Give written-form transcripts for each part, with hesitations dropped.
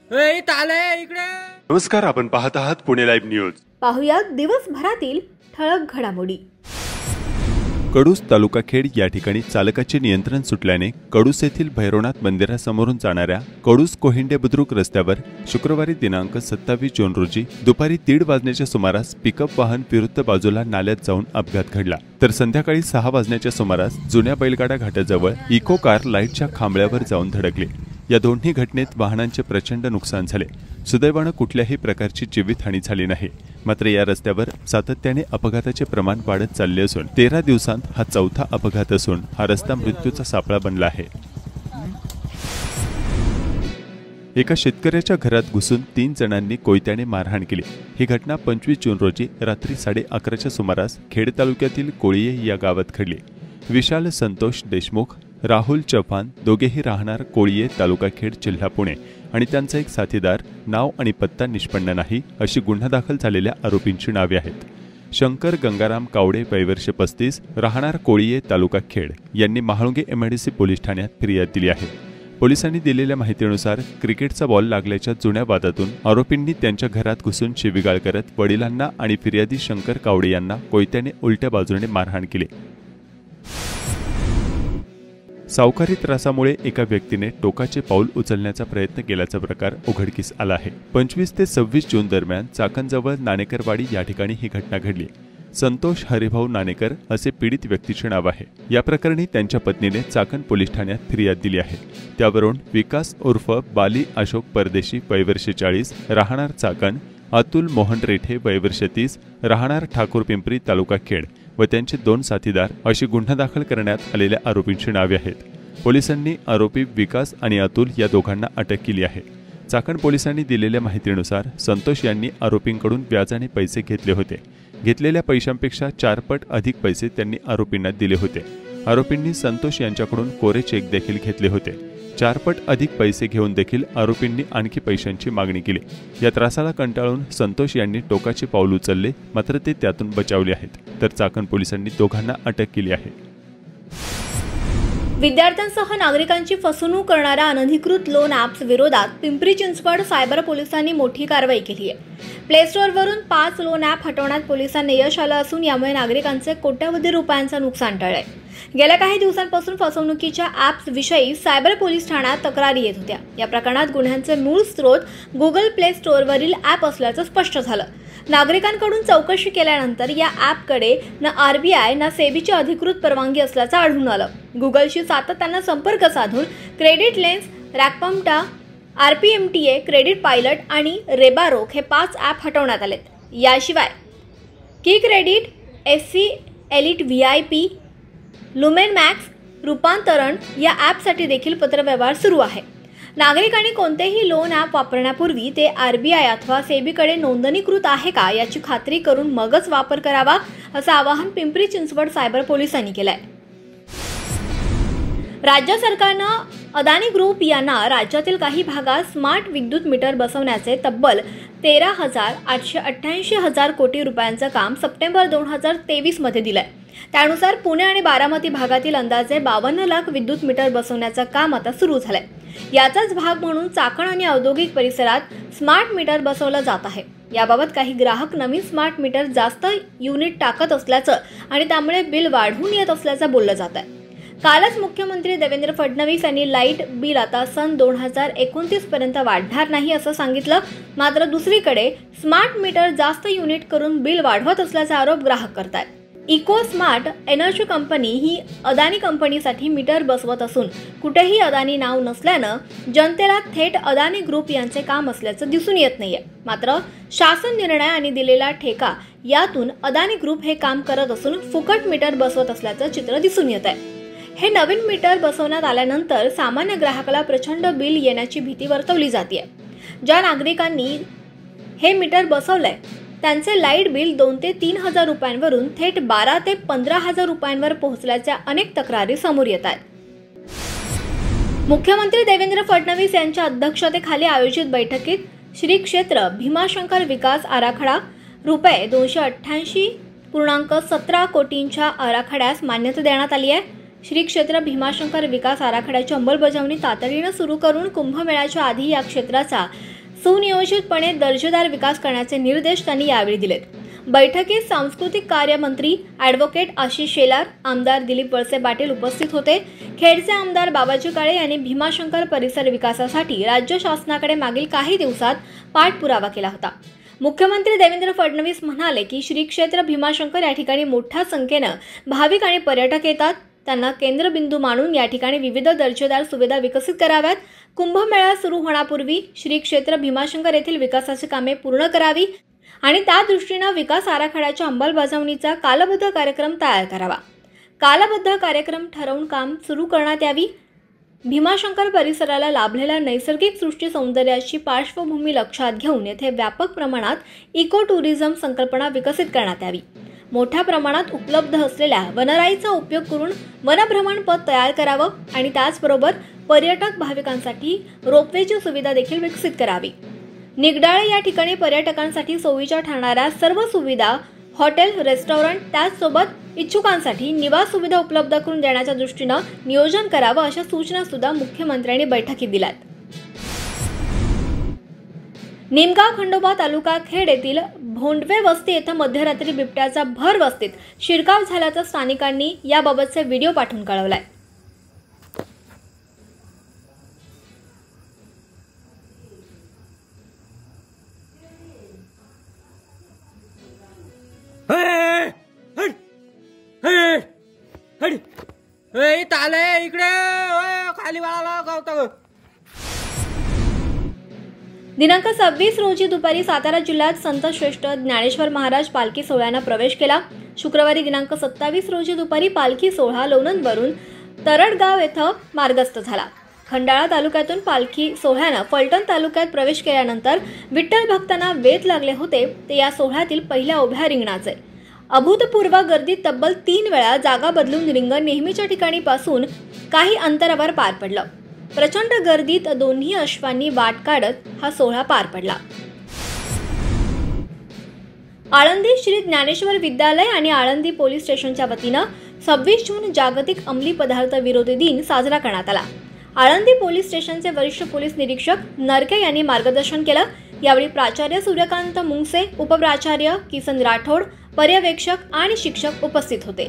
इकडे नमस्कार, आपण पाहत आहात पुणे लाईव्ह न्यूज. पाहुयात दिवसभरातील ठळक घडामोडी. कडूस तालुका खेड या ठिकाणी चालकाचे नियंत्रण सुटल्याने कडूस येथील भैरवनाथ मंदिरासमोरून जाणाऱ्या कडूस कोहिंडे बुद्रुक रस्त्यावर शुक्रवारी दिनांक 27 जून रोजी दुपारी 1:30 वाजण्याच्या सुमारास पिकअप वाहन विरुद्ध बाजूला नाल्यात जाऊन अपघात घडला. तर संध्याकाळी 6 वाजण्याच्या सुमारास जुन्या बैलगाडा घाटाजवळ इको कार लाईटच्या खांबळ्यावर जाऊन धडकली. या दोन्ही घटनेत वाहनांचे प्रचंड नुकसान झाले. सुदैवाने कुठल्याही प्रकारची जीवितहानी झाली नाही. मात्र या रस्त्यावर सातत्याने अपघाताचे प्रमाण वाढत चालले असून 13 दिवसांत हा चौथा अपघात असून हा रस्ता मृत्यूचा सापळा बनला आहे. एका शेतकऱ्याच्या घरात घुसून 3 जणांनी कोयत्याने मारहाण केली. ही घटना 25 जून रोजी रात्री 11:30च्या सुमारास खेड तालुक्यातील कोळीये या गावात घडली. विशाल संतोष देशमुख, राहुल चव्हाण दोघेही राहणार कोळीये, तालुका खेड, जिल्हा पुणे आणि त्यांचा एक साथीदार नाव आणि पत्ता निष्पन्न नाही अशी गुन्हा दाखल झालेल्या आरोपींची नावे आहेत. शंकर गंगाराम कावडे वय वर्ष 35 राहणार कोळीये, तालुका खेड यांनी महाळुंगे MIDC पोलीस ठाण्यात फिर्याद दिली आहे. पोलिसांनी दिलेल्या माहितीनुसार क्रिकेटचा बॉल लागल्याच्या जुन्या वादातून आरोपींनी त्यांच्या घरात घुसून शिवीगाळ करत वडिलांना आणि फिर्यादी शंकर कावडे यांना कोयत्याने उलट्या बाजूने मारहाण केली. सावकारी त्रासामुळे एका व्यक्तीने टोकाचे पाऊल उचलण्याचा प्रयत्न केल्याचा प्रकार उघडकीस आला आहे. 25 ते 26 जून दरम्यान चाकणजवळ नाणेकरवाडी या ठिकाणी ही घटना घडली. संतोष हरिभाऊ नाणेकर असे पीडित व्यक्तीचे नाव आहे. या प्रकरणी त्यांच्या पत्नीने चाकण पोलीस ठाण्यात फिर्याद दिली आहे. त्यावरून विकास उर्फ बाली अशोक परदेशी वय वर्ष 40 राहणार चाकण, अतुल मोहन रेठे वय वर्ष 30 राहणार ठाकूर पिंपरी, तालुका खेड व त्यांचे 2 साथीदार अशी गुन्हा दाखल करण्यात आलेल्या आरोपींची नावे आहेत. पोलिसांनी आरोपी विकास आणि अतुल या दोघांना अटक केली आहे. चाकण पोलिसांनी दिलेल्या माहितीनुसार संतोष यांनी आरोपींकडून व्याजाने पैसे घेतले होते. घेतलेल्या पैशांपेक्षा 4 पट अधिक पैसे त्यांनी आरोपींना दिले होते. आरोपींनी संतोष यांच्याकडून कोरे चेक देखील घेतले होते. 4 पट अधिक पैसे घेऊन देखील आरोपींनी आणखी पैशांची मागणी केली. या त्रासाला कंटाळून संतोष यांनी टोकाचे पाऊल उचलले, मात्र ते त्यातून बचावले आहेत. तर चाकण पोलिसांनी दोघांना अटक केली आहे. विद्यार्थ्यांसह नागरिकांची फसवणूक करणाऱ्या अनधिकृत लोन ॲप्स विरोधात पिंपरी चिंचवड सायबर पोलिसांनी मोठी कारवाई केली आहे. प्ले स्टोअरवरून 5 लोन ॲप हटवण्यात पोलिसांना यश आलं असून यामुळे नागरिकांचे कोट्यवधी रुपयांचं नुकसान टळलंय. गेल्या काही दिवसांपासून फसवणुकीच्या ॲप्स विषयी सायबर पोलीस ठाण्यात तक्रारी येत होत्या. या प्रकरणात गुन्ह्यांचे मूळ स्रोत गुगल प्ले स्टोअरवरील ॲप असल्याचं स्पष्ट झालं. नागरिकांकडून चौकशी केल्यानंतर या ॲपकडे ना RBI ना सेबीची अधिकृत परवानगी असल्याचं आढळून आलं. गुगलशी सातत्यानं संपर्क साधून क्रेडिट लेन्स, रॅकपम्टा, RPMTA, क्रेडिट पायलट आणि रेबारोक हे 5 ॲप हटवण्यात आलेत. याशिवाय की Credit, SC Elite VIP, Lumen Max, रूपांतरण या ॲपसाठी देखील पत्रव्यवहार सुरू आहे. नागरिकांनी कोणतेही लोन ॲप वापरण्यापूर्वी ते RBI अथवा सेबीकडे नोंदणीकृत आहे का याची खात्री करून मगच वापर करावा, असं आवाहन पिंपरी चिंचवड सायबर पोलिसांनी केलं आहे. राज्य सरकारनं अदानी ग्रुप यांना राज्यातील काही भागात स्मार्ट विद्युत मीटर बसवण्याचे तब्बल 13,888,000 कोटी रुपयांचं काम सप्टेंबर 2023 मध्ये दिलंय. त्यानुसार पुणे आणि बारामती भागातील अंदाजे 52 लाख विद्युत मीटर बसवण्याचं काम आता सुरू झालंय. याचाच भाग म्हणून चाकण आणि औद्योगिक परिसरात स्मार्ट मीटर बसवलं जात आहे. याबाबत काही ग्राहक नवीन स्मार्ट मीटर जास्त युनिट टाकत असल्याचं आणि त्यामुळे बिल वाढून येत असल्याचं बोललं जात आहे. कालच मुख्यमंत्री देवेंद्र फडणवीस यांनी लाईट बिल आता सन 2029 पर्यंत वाढणार नाही असं सांगितलं. मात्र दुसरीकडे स्मार्ट मीटर जास्त युनिट करून बिल वाढवत असल्याचा आरोप ग्राहक करतात. इको स्मार्ट एनर्जी कंपनी ही अदानी कंपनीसाठी मीटर बसवत असून कुठेही अदानी नाव नसल्यानं जनतेला थेट अदानी ग्रुप यांचे काम असल्याचं दिसून येत नाहीये. मात्र शासन निर्णय आणि दिलेला ठेका यातून अदानी ग्रुप हे काम करत असून फुकट मीटर बसवत असल्याचं चित्र दिसून येत आहे. हे नवीन मीटर बसवण्यात आल्यानंतर सामान्य ग्राहकाला प्रचंड बिल येण्याची भीती वर्तवली जाते. ज्या नागरिकांनी हे मीटर बसवलंय त्यांचे लाईट बिल 2 ते 3 हजार रुपयांवरून थेट 12 ते 15 हजार रुपयांवर पोहोचल्याच्या अनेक तक्रारी समोर येत आहेत. मुख्यमंत्री देवेंद्र फडणवीस यांच्या अध्यक्षतेखाली आयोजित बैठकीत श्री क्षेत्र भीमाशंकर विकास आराखडा रुपये 288.17 कोटींच्या आराखड्यास मान्यता देण्यात आली आहे. श्री क्षेत्र भीमाशंकर विकास आराखड्याची अंमलबजावणी तातडीने सुरू करून कुंभमेळ्याच्या आधी या क्षेत्राचा सुनियोजितपणे दर्जेदार विकास करण्याचे निर्देश त्यांनी यावेळी दिलेत। बैठकीत सांस्कृतिक कार्य मंत्री ॲडव्होकेट आशिष शेलार, आमदार दिलीप वळसे पाटील उपस्थित होते। खेडचे आमदार बाबाजी काळे यांनी भीमाशंकर परिसर विकासासाठी राज्य शासनाकडे मागील काही दिवसात पाठपुरावा केला होता। मुख्यमंत्री देवेंद्र फडणवीस म्हणाले की श्री क्षेत्र भीमाशंकर या ठिकाणी मोठ्या संख्येने भाविक आणि पर्यटक येतात, त्यांना केंद्रबिंदू मानून या ठिकाणी विविध दर्जेदार सुविधा विकसित कराव्यात। कुंभमेळा सुरू होण्यापूर्वी श्री क्षेत्र भीमाशंकर येथील विकासाची कामे पूर्ण करावी आणि त्या दृष्टीने विकास आराखड्याच्या अंमलबजावणीचा कालबद्ध कार्यक्रम तयार करावा। कालबद्ध कार्यक्रम ठरवून काम सुरू करण्यात यावी। भीमाशंकर परिसराला लाभलेल्या नैसर्गिक सृष्टी सौंदर्याची पार्श्वभूमी लक्षात घेऊन येथे व्यापक प्रमाणात इको टुरिझम संकल्पना विकसित करण्यात यावी। मोठ्या प्रमाणात उपलब्ध असलेल्या वनराईचा उपयोग करून वनभ्रमण पथ तयार करावं आणि त्याचबरोबर पर्यटक भाविकांसाठी रोपवेची सुविधा देखील विकसित करावी। निगडाळे या ठिकाणी पर्यटकांसाठी सोयीच्या ठरणाऱ्या सर्व सुविधा, हॉटेल, रेस्टॉरंट, त्याचसोबत इच्छुकांसाठी निवास सुविधा उपलब्ध करून देण्याच्या दृष्टीने नियोजन करावं, अशा सूचना सुद्धा मुख्यमंत्र्यांनी बैठकीत दिल्यात। निमगाव खंडोबा तालुका खेड येथील भोंडवे वस्ती येथे मध्यरात्री बिबट्याचा भर वस्तीत शिरकाव झाल्याचं स्थानिकांनी याबाबतचे व्हिडिओ पाठवून कळवलाय। इकडे खाली वाळाला गावता। दिनांक 26 रोजी दुपारी सातारा जिल्ह्यात संत श्रेष्ठ ज्ञानेश्वर महाराज पालखी सोहळ्याने प्रवेश केला। शुक्रवारी दिनांक 27 रोजी दुपारी पालखी सोहळा लोणंदवरून तरडगाव येथे मार्गस्थ झाला। खंडाळा तालुक्यातून पालखी सोहळ्याने फलटण तालुक्यात प्रवेश केल्यानंतर विठ्ठल भक्तांना वेध लागले होते ते या सोहळ्यातील पहिल्या उभ्या रिंगणाचे। अभूतपूर्व गर्दीत तब्बल 3 वेळा जागा बदलून रिंगण नेहमीच्या ठिकाणी पासून काही अंतरावर पार पडलं। प्रचंड गर्दीत दोन्ही अश्वांनी वाट काढत हा सोहळा पार पडला। आळंदी श्री ज्ञानेश्वर विद्यालय आणि आळंदी पोलीस स्टेशनच्या वतीने 26 जून जागतिक अंमली पदार्थ विरोधी दिन साजरा करण्यात आला। आळंदी पोलीस स्टेशनचे वरिष्ठ पोलीस निरीक्षक नरके यांनी मार्गदर्शन केलं। यावेळी प्राचार्य सूर्यकांत मुंगसे, उपप्राचार्य किसन राठोड, पर्यवेक्षक आणि शिक्षक उपस्थित होते।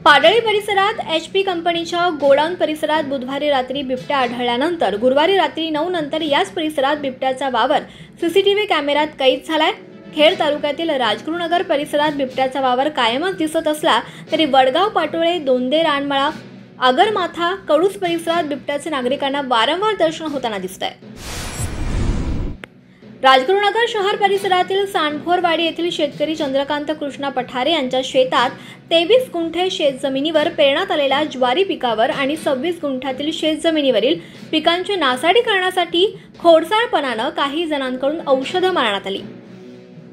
पाडळी परिसरात HP कंपनीच्या गोडाऊन परिसरात बुधवारी रात्री बिबट्या आढळल्यानंतर गुरुवारी रात्री 9 नंतर याच परिसरात बिबट्याचा वावर CCTV कॅमेऱ्यात कैद झालाय। खेड तालुक्यातील राजगुरुनगर परिसरात बिबट्याचा वावर कायमच दिसत असला तरी वडगाव, पाटोळे, दोंदे, रानमळा, आगरमाथा, कडूस परिसरात बिबट्याचे नागरिकांना वारंवार दर्शन होताना दिसत आहे। राजगुरुनगर शहर परिसरातील सांडखोरवाडी येथील शेतकरी चंद्रकांत कृष्णा पठारे यांच्या शेतात 23 गुंठे शेतजमिनीवर पेरण्यात आलेल्या ज्वारी पिकावर आणि 26 गुंठ्यातील शेतजमिनीवरील पिकांची नासाडी करण्यासाठी खोडसाळपणाने काही जणांकडून औषधं मारण्यात आली।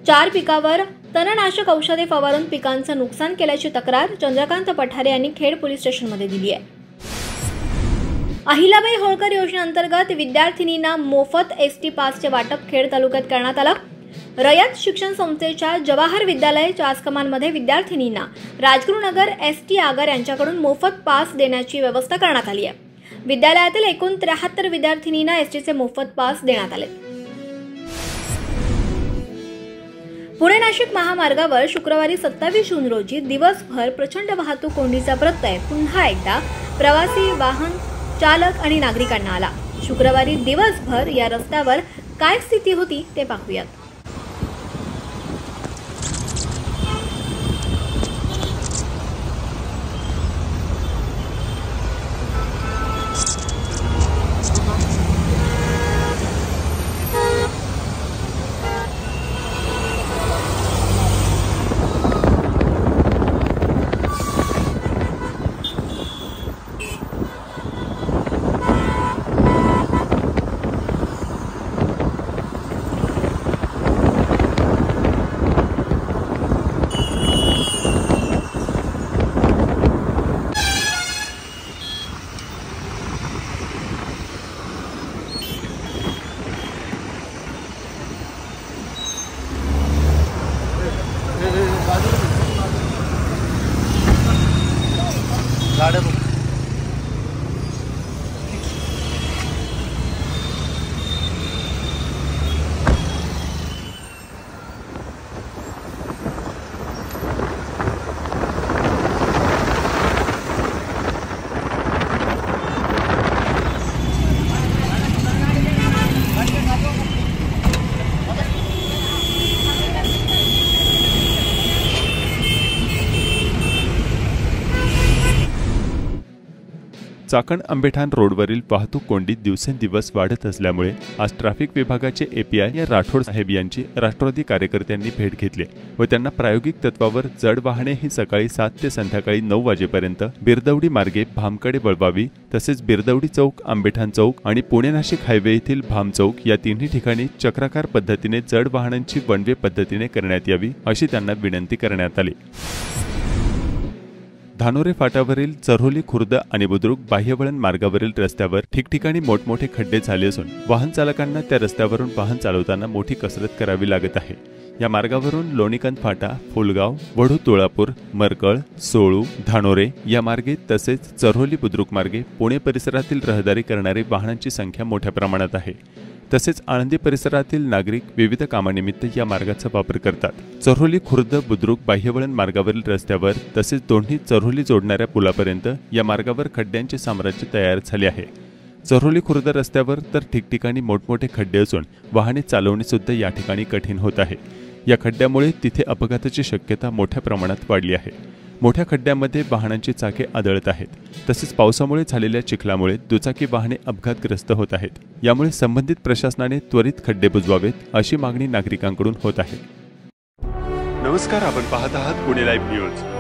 4 पिकावर तणनाशक औषधे फवारून पिकांचं नुकसान केल्याची तक्रार चंद्रकांत पठारे यांनी खेड पोलीस स्टेशनमध्ये दिली आहे। अहिल्याबाई होळकर योजनेअंतर्गत विद्यार्थिनींना मोफत ST पासचे वाटप खेड तालुक्यात करण्यात आलं। रयत शिक्षण संस्थेच्या जवाहर विद्यालय चासकमानमध्ये विद्यार्थिनींना राजगुरुनगर ST आगार यांच्याकडून मोफत पास देण्याची व्यवस्था करण्यात आली आहे। विद्यालयातील एकूण 73 विद्यार्थिनींना STचे मोफत पास देण्यात आले। पुणे नाशिक महामार्गावर शुक्रवारी 27 जून रोजी दिवसभर प्रचंड वाहतूक कोंडीचा प्रत्यय पुन्हा एकदा प्रवासी, वाहन चालक आणि नागरिकांना आला। शुक्रवारी दिवसभर या रस्त्यावर काय स्थिती होती ते पाहूयात। चाकण आंबेठाण रोडवरील वाहतूक कोंडी दिवसेंदिवस वाढत असल्यामुळे आज ट्रॅफिक विभागाचे एपीआय या राठोड साहेब यांची राष्ट्रवादी कार्यकर्त्यांनी भेट घेतली व त्यांना प्रायोगिक तत्वावर जड वाहने ही सकाळी 7 ते संध्याकाळी 9 वाजेपर्यंत बिरदवडी मार्गे भामकडे वळवावी, तसेच बिरदवडी चौक, आंबेठाण चौक आणि पुणे नाशिक हायवे येथील भाम चौक या तिन्ही ठिकाणी चक्राकार पद्धतीने जड वाहनांची वन वे पद्धतीने करण्यात यावी अशी त्यांना विनंती करण्यात आली। धानोरे फाट्यावरील चऱ्होली खुर्द आणि बुद्रुक बाह्यवळण मार्गावरील रस्त्यावर ठिकठिकाणी मोठमोठे खड्डे झाले असून वाहन चालकांना त्या रस्त्यावरून वाहन चालवताना मोठी कसरत करावी लागत आहे। या मार्गावरून लोणीकंद फाटा, फुलगाव, वढू, तुळापूर, मरकळ, सोळू, धानोरे या मार्गे तसेच चऱ्होली बुद्रुक मार्गे पुणे परिसरातील रहदारी करणारे वाहनांची संख्या मोठ्या प्रमाणात आहे। तसेच आळंदी परिसरातील नागरिक विविध कामानिमित्त या मार्गाचा वापर करतात। चऱ्होली खुर्द बुद्रुक बाह्यवळण मार्गावरील रस्त्यावर तसेच दोन्ही चऱ्होली जोडणाऱ्या पुलापर्यंत या मार्गावर खड्ड्यांचे साम्राज्य तयार झाले आहे। चऱ्होली खुर्द रस्त्यावर तर ठिकठिकाणी मोठमोठे खड्डे असून वाहने चालवणे सुद्धा या ठिकाणी कठीण होत आहे। या खड्ड्यामुळे तिथे अपघाताची शक्यता मोठ्या प्रमाणात वाढली आहे। मोठ्या खड्ड्यामध्ये वाहनांची चाके आदळत आहेत। तसेच पावसामुळे झालेल्या चिखलामुळे दुचाकी वाहने अपघातग्रस्त होत आहेत। यामुळे संबंधित प्रशासनाने त्वरित खड्डे बुजवावेत अशी मागणी नागरिकांकडून होत आहे। नमस्कार, आपण पाहत आहात पुणे लाईव्ह न्यूज।